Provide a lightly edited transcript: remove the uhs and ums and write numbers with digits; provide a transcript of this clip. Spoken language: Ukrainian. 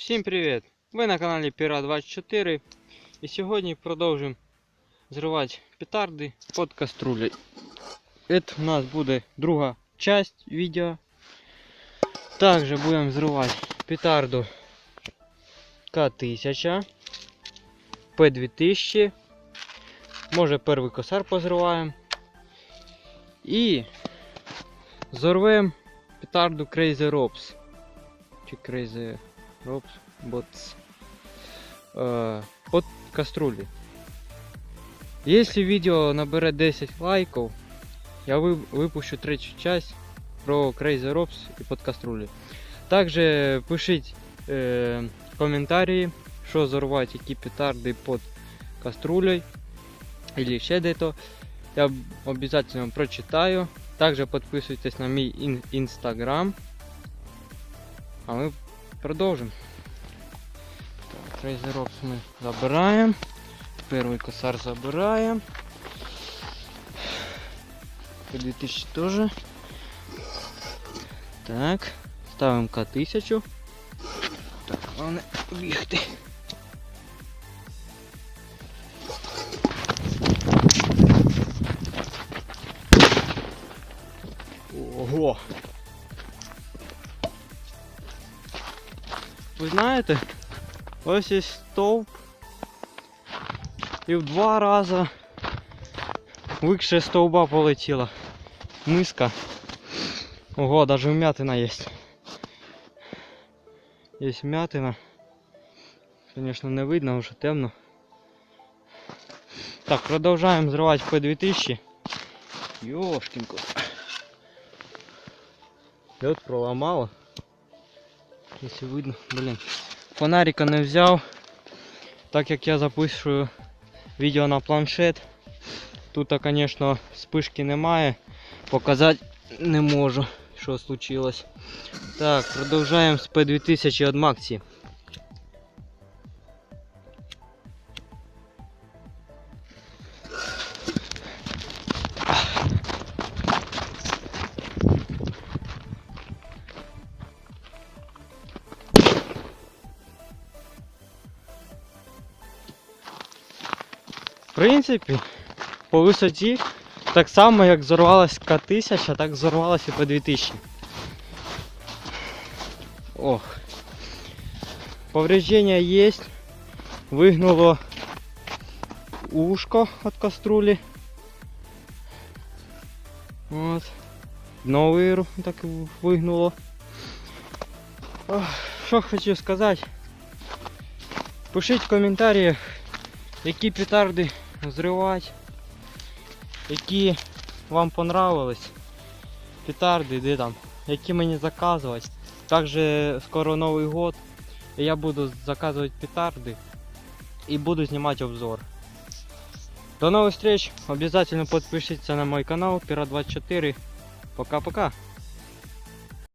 Всім привіт! Ви на каналі Піра24 і сьогодні продовжимо зривати петарди під каструлею. Це у нас буде друга часть відео. Також будемо зривати петарду К1000, П2000, може перший косар позриваємо. І зорвемо петарду Crazy Robs. Чи Crazy Robs Bots под каструлей. Если видео наберет 10 лайков, я выпущу третью часть про Crazy Robs и под каструлей. Также пишите комментарии, что взорвать, які петарди под каструлей или ще де-то. Я обязательно прочитаю. Также подписывайтесь на мой инстаграм. А мы продолжим. Crazy Robs мы забираем. Первый косар забираем. П2000 тоже. Так, ставим К1000. Так, главное бігти. Ого! Ви знаєте, ось є стовп і в 2 рази вище стовба полетіла миска. Ого, навіть вмятина є. Є вмятина. Звісно, не видно, вже темно. Так, продовжуємо зривати П2000. Йошкінко. Лед проламало. Если видно, блин. Фонарика не взяв, так як я записую відео на планшет. Тут, конечно, вспишки немає, показати не можу, що случилось. Так, продовжуємо з П2000 від Максі. В принципі, по висоті так само, як зорвалась К1000, так зорвалась і П2000. Ох. Повреждения есть. Выгнуло ушко от кастрюли. Вот. Дно так выгнуло. Что хочу сказать. Пишите в комментариях, які петарди зривати, які вам понравились петарди, де там, які мені заказувати. Також скоро Новий год, і я буду заказувати петарди і буду знімати обзор. До новых встреч, обязательно подпишитесь на мой канал Піра24. Пока-пока.